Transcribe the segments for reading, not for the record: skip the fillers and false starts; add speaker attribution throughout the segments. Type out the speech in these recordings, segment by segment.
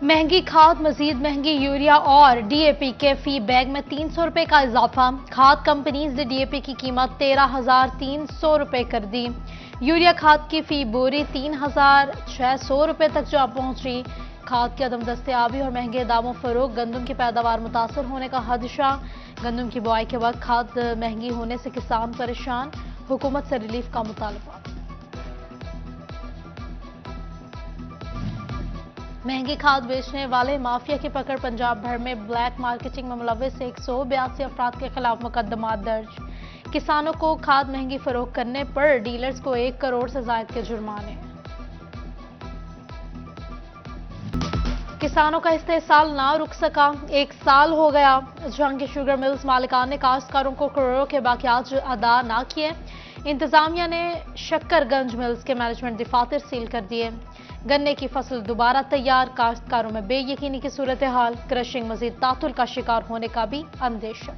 Speaker 1: महंगी खाद, मजीद महंगी यूरिया और डीएपी के फी बैग में 300 रुपए का इजाफा। खाद कंपनीज ने डीएपी की कीमत 13,300 रुपए कर दी। यूरिया खाद की फी बोरी 3,600 रुपए तक जा पहुंची। खाद की अदम दस्तयाबी और महंगे दामों फरोग, गंदम की पैदावार मुतासर होने का खदशा। गंदम की बुआई के वक्त खाद महंगी होने से किसान परेशान, हुकूमत से रिलीफ का मुतालबा। महंगी खाद बेचने वाले माफिया की पकड़, पंजाब भर में ब्लैक मार्केटिंग में मुलविस 182 अफराद के खिलाफ मुकदमा दर्ज। किसानों को खाद महंगी फरोख्त करने पर डीलर्स को 1 करोड़ से जायद के जुर्माने। किसानों का इस्तेहसाल ना रुक सका, 1 साल हो गया। जहांगीर शुगर मिल्स मालिकान ने काश्तकारों को करोड़ों के बाकियात अदा ना किए। इंतजामिया ने शक्करगंज मिल्स के मैनेजमेंट दफातर सील कर दिए। गन्ने की फसल दोबारा तैयार, काश्तकारों में बेयकीनी की सूरत हाल। क्रशिंग मजीद तातुल का शिकार होने का भी अंदेशा।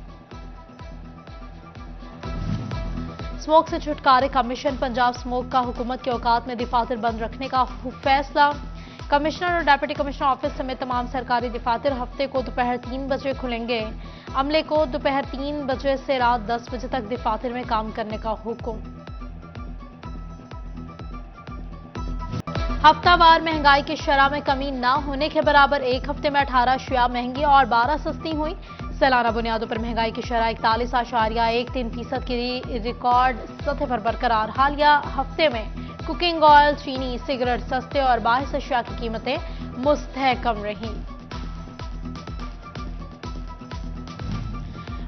Speaker 1: स्मोक से छुटकारे का मिशन, पंजाब स्मोक का हुकूमत के औकात में दफातर बंद रखने का फैसला। कमिश्नर और डेप्यूटी कमिश्नर ऑफिस समेत तमाम सरकारी दफातर हफ्ते को दोपहर 3 बजे खुलेंगे। अमले को दोपहर 3 बजे से रात 10 बजे तक दफातर में काम करने का हुक्म। हफ्तावार महंगाई की शरह में कमी न होने के बराबर, 1 हफ्ते में 18 अशिया महंगी और 12 सस्ती हुई। सालाना बुनियादों पर महंगाई की शरह 41.13% की रिकॉर्ड सतह पर बरकरार। हालिया हफ्ते में कुकिंग ऑयल, चीनी, सिगरेट सस्ते और बाहिस अशिया की कीमतें मुस्तहकम रहीं।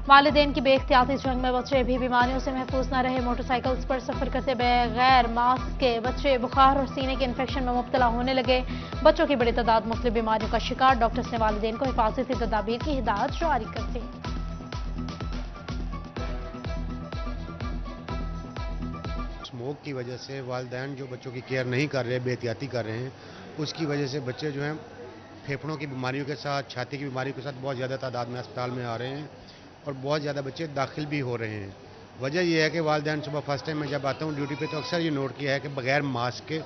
Speaker 1: वालिदैन की बेख्तियाती जंग में बच्चे भी बीमारियों से महफूज न रहे। मोटरसाइकिल्स पर सफर करते बगैर मास्क के बच्चे बुखार और सीने के इन्फेक्शन में मुब्तला होने लगे। बच्चों की बड़ी तादाद मुख्तलिफ बीमारियों का शिकार। डॉक्टर्स ने वालिदैन को हिफाजती तदाबीर की हिदायत जारी कर दी।
Speaker 2: स्मोक की वजह से वालिदैन जो बच्चों की केयर नहीं कर रहे, बेहतियाती कर रहे हैं, उसकी वजह से बच्चे जो हैं फेफड़ों की बीमारियों के साथ, छाती की बीमारियों के साथ बहुत ज़्यादा तादाद में अस्पताल में आ रहे हैं और बहुत ज़्यादा बच्चे दाखिल भी हो रहे हैं। वजह यह है कि वालिदैन सुबह फर्स्ट टाइम मैं जब आता हूँ ड्यूटी पे तो अक्सर ये नोट किया है कि बगैर मास्क के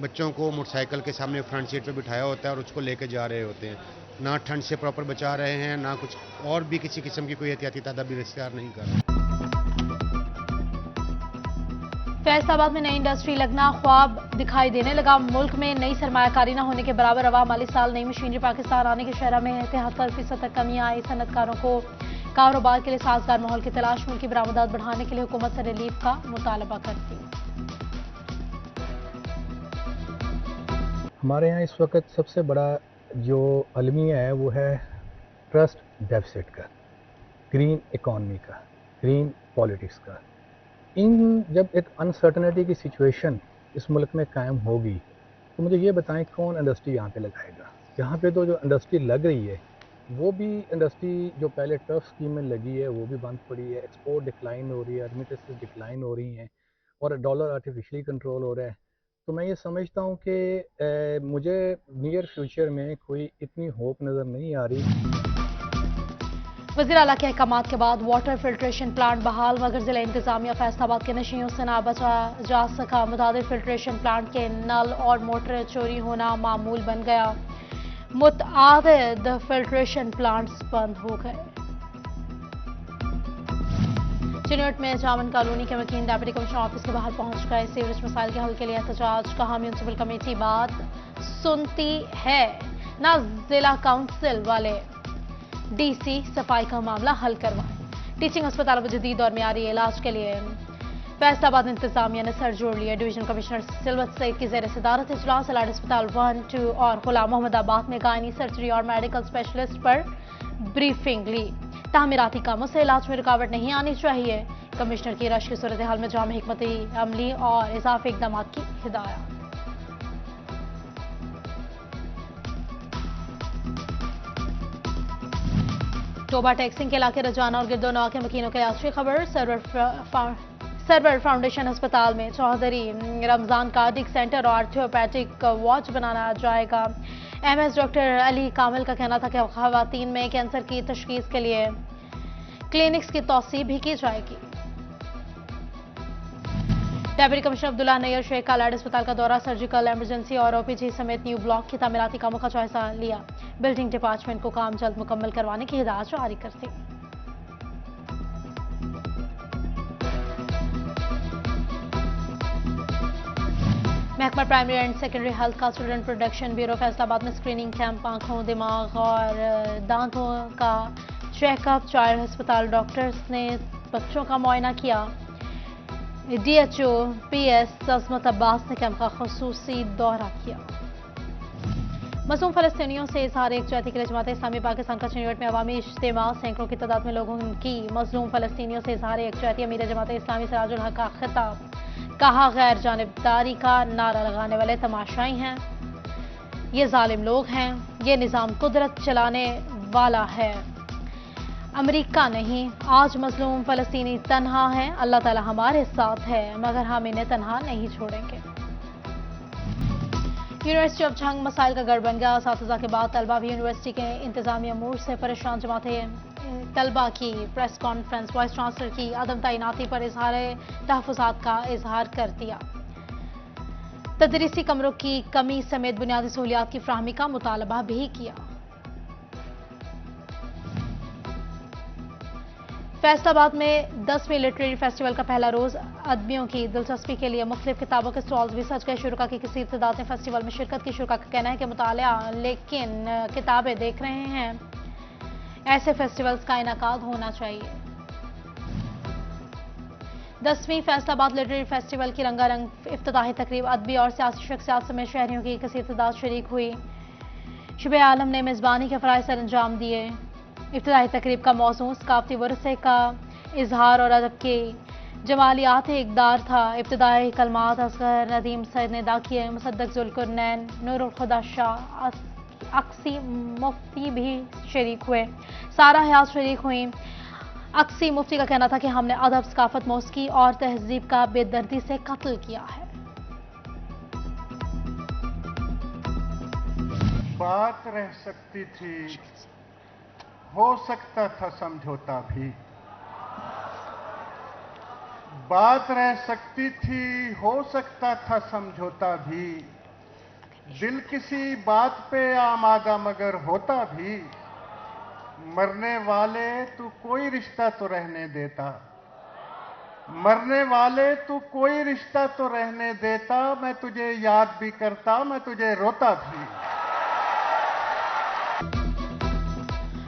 Speaker 2: बच्चों को मोटरसाइकिल के सामने फ्रंट सीट पे बिठाया होता है और उसको लेके जा रहे होते हैं। ना ठंड से प्रॉपर बचा रहे हैं, ना कुछ और भी किसी किस्म की कोई एहतियाती तदाबीर इख्तियार नहीं कर रहे।
Speaker 1: फैसलाबाद में नई इंडस्ट्री लगना ख्वाब दिखाई देने लगा। मुल्क में नई सरमायाकारी न होने के बराबर रवा माली साल नई मशीनरी पाकिस्तान आने की शरह में 73% तक कमी आई। सनतकारों को कारोबार के लिए साजगार माहौल की तलाश, मुल्क की बरामदात बढ़ाने के लिए हुकूमत से रिलीफ का मुतालबा करती।
Speaker 3: हमारे यहाँ इस वक्त सबसे बड़ा जो अलमिया है वो है ट्रस्ट डेफिसिट का, ग्रीन इकॉनमी का, ग्रीन पॉलिटिक्स का। इन जब एक अनसर्टनिटी की सिचुएशन इस मुल्क में कायम होगी तो मुझे ये बताएं कौन इंडस्ट्री यहाँ पे लगाएगा। यहाँ पे तो जो इंडस्ट्री लग रही है वो भी इंडस्ट्री जो पहले टर्फ स्कीम में लगी है वो भी बंद पड़ी है। एक्सपोर्ट डिक्लाइन हो रही है, रेमिटेंसेस डिक्लाइन हो रही हैं और डॉलर आर्टिफिशियली कंट्रोल हो रहा है। तो मैं ये समझता हूँ कि मुझे नियर फ्यूचर में कोई इतनी होप नज़र नहीं आ रही।
Speaker 1: वज़ीर आला के अहकामात के बाद वाटर फिल्ट्रेशन प्लांट बहाल, मगर जिला इंतजामिया फैसलाबाद के नशियों से ना बचा जा सका। मुतादिद फिल्ट्रेशन प्लांट के नल और मोटर चोरी होना मामूल बन गया। मुतआदिद फिल्ट्रेशन प्लांट्स बंद हो गए। चिन्हट में जामन कॉलोनी के वकील डेप्यूटी कमिश्नर ऑफिस के बाहर पहुंच गए। सीवरेज मसाइल के हल के लिए एहतजाज। कहा म्यूनिसिपल कमेटी बात सुनती है ना, जिला काउंसिल वाले डीसी सफाई का मामला हल करवाएं। टीचिंग अस्पताल में जदीद और मियारी इलाज के लिए फैसलाबाद इंतजामिया ने सर जोड़ लिया। डिवीजन कमिश्नर सिलवत सईद की जेर सदारत इजलास अलाड अस्पताल 1, 2 और गुलाम मोहम्मदाबाद में गायनी, सर्जरी और मेडिकल स्पेशलिस्ट पर ब्रीफिंग ली। तामीराती कामों से इलाज में रुकावट नहीं आनी चाहिए। कमिश्नर की रश की सूरत हाल में जाम हिकमती अमली और इजाफी इकदाम की हिदायत। टोबा टैक्सिंग के इलाके रजाना और गिरदोनवा के मकीनों के अच्छी खबर। सर्वर फाउंडेशन अस्पताल में चौधरी रमजान कार्डिक सेंटर और आर्थोपैथिक वार्ड बनाना जाएगा। एमएस डॉक्टर अली कामिल का कहना था कि खवातीन में कैंसर की तशखीस के लिए क्लिनिक्स की तौसीह भी की जाएगी। डेप्यूटी कमिश्नर अब्दुल्ला नैयर शेख का लाड अस्पताल का दौरा, सर्जिकल, इमरजेंसी और ओपीजी समेत न्यू ब्लॉक की तामीराती कामों का जायजा लिया। बिल्डिंग डिपार्टमेंट को काम जल्द मुकम्मल करवाने की हिदायत जारी कर दी। महकमा प्राइमरी एंड सेकेंडरी हेल्थ का स्टूडेंट प्रोटेक्शन ब्यूरो फैसलाबाद में स्क्रीनिंग कैंप आंखों, दिमाग और दांतों का चेकअप, चाइल्ड अस्पताल डॉक्टर्स ने बच्चों का मुआयना किया। डीएचओ पीएस अजमत अब्बास ने कैंप का खुसूसी दौरा किया। मसूम फलस्तीनियों से इजहार एकजुहती के लिए जमात इस्लामी पाकिस्तान का चंडीगढ़ में अवामी इज्तिमा, सैकड़ों की तादाद में लोगों की मजलूम फलस्तीनियों से इजहार एकजुहती। अमीर जमात इस्लामी सिराजुल हक का खिताब, कहा गैर जानिबदारी का नारा लगाने वाले तमाशाई हैं, ये जालिम लोग हैं, ये निज़ाम कुदरत चलाने वाला है, अमेरिका नहीं। आज मजलूम फलस्तीनी तन्हा है, अल्लाह ताला हमारे साथ है, मगर हम इन्हें तन्हा नहीं छोड़ेंगे। यूनिवर्सिटी ऑफ झंग मसाइल का गढ़ बन गया, असातिज़ा के बाद तलबा भी यूनिवर्सिटी के इंतजामिया मूड से परेशान। जमातें तलबा की प्रेस कॉन्फ्रेंस, वाइस चांसलर की अदम तैनाती पर इजहार तहफ़्फ़ुज़ात का इजहार कर दिया। तदरीसी कमरों की कमी समेत बुनियादी सहूलियात की फ्राहमी का मुतालबा भी किया। फैसलाबाद में 10वीं लिटरेरी फेस्टिवल का पहला रोज अदबियों की दिलचस्पी के लिए मुख्तलिफ किताबों के स्टॉल्स भी सज गए। शुरा की किसी इब्तिदा ने फेस्टिवल में शिरकत की। शुरा का कहना है कि मुतालिया लेकिन किताबें देख रहे हैं, ऐसे फेस्टिवल्स का इनेकाद होना चाहिए। 10वीं फैसलाबाद लिटरेरी फेस्टिवल की रंगारंग इफ्तिताही तकरीब अदबी और सियासी शख्सियात समेत शहरियों की कसीर तादाद शरीक हुई। शुबे आलम ने मेज़बानी के फ़राइज़ सर अंजाम दिए। इफ्तिताही तकरीब का मौज़ू सकाफ़ती वरसे का इजहार और अदब की जमालियात इक़दार था। इब्तिदाई कलमात असगर नदीम सैयद ने अदा किए। मुसद्दक ज़ुल्कुरनैन, नूरुल खुदा शाह, अक्सी मुफ्ती भी शरीक हुए। सारा हयात शरीक हुई। अक्सी मुफ्ती का कहना था कि हमने अदब, सकाफत, मौसीकी और तहजीब का बेदर्दी से कत्ल किया है।
Speaker 4: बात रह सकती थी, हो सकता था समझौता भी। बात रह सकती थी, हो सकता था समझौता भी। दिल किसी बात पे आमादा मगर होता भी। मरने वाले तू कोई रिश्ता तो रहने देता, मरने वाले तू कोई रिश्ता तो रहने देता। मैं तुझे याद भी करता, मैं तुझे रोता भी।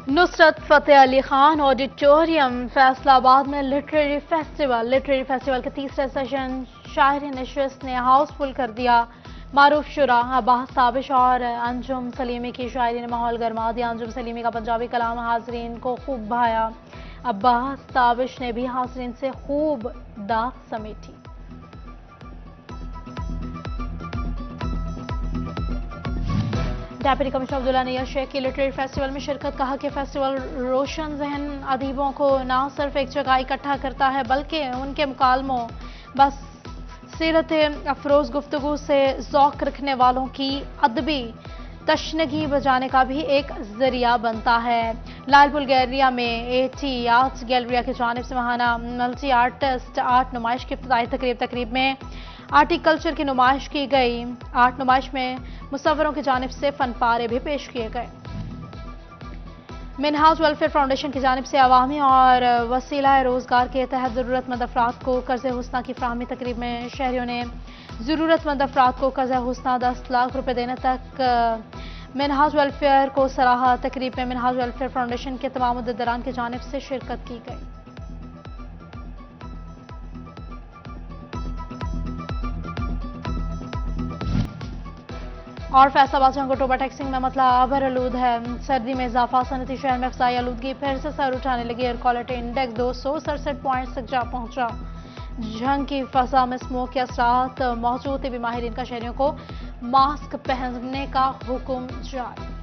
Speaker 1: नुसरत फतेह अली खान ऑडिटोरियम फैसलाबाद में लिटरेरी फेस्टिवल के तीसरे सेशन शायरी नशिस्त ने हाउसफुल कर दिया। मारूफ शुरा अब्बास ताबिश और अंजुम सलीमी की शायरी ने माहौल गरमा दिया। अंजुम सलीमी का पंजाबी कलाम हाजरीन को खूब भाया। अब्बास ताबिश ने भी हाजरीन से खूब दाद समेटी। डेप्यूटी कमिश्नर अब्दुल्ला नैयर शेख की लिटरेरी फेस्टिवल में शिरकत। कहा कि फेस्टिवल रोशन जहन अदीबों को न सिर्फ एक जगह इकट्ठा करता है बल्कि उनके मुकालमों बस सीरत अफरोज गुफ्तगू से ज़ौक़ रखने वालों की अदबी तशनगी बजाने का भी एक जरिया बनता है। लालपुर गैलरिया में एटी आर्ट्स गैलरिया की जानिब से महाना मल्टी आर्टिस्ट आर्ट नुमाइश की इब्तिदाई तकरीब में आर्टिकल्चर की नुमाइश की गई। आर्ट नुमाइश में मुसव्वरों की जानिब से फनपारे भी पेश किए गए। मिनहाज वेलफेयर फाउंडेशन की जानिब से अवामी और वसीला रोजगार के तहत ज़रूरतमंद अफराद को कर्ज़ हुस्ना की फ्राहमी तकरीब में शहरियों ने ज़रूरतमंद अफराद को कर्ज़ हुस्ना 10 लाख रुपए देने तक मिनहाज वेलफेयर को सराहा। तकरीब में मिनहाज वेलफेयर फाउंडेशन के तमाम उद्देदारान की जानिब से शिरकत की गई। और फैसलाबाद जंगोटोबा टैक्सिंग में मतला आभर आलूद है। सर्दी में इजाफा, सनती शहर में अफसाई आलूदगी फिर से सर उठाने लगी। एयर क्वालिटी इंडेक्स 267 पॉइंट्स तक जा पहुंचा। जंग की फजा में स्मोक के असरात मौजूद। भी माहिरीन का शहरियों को मास्क पहनने का हुक्म जारी।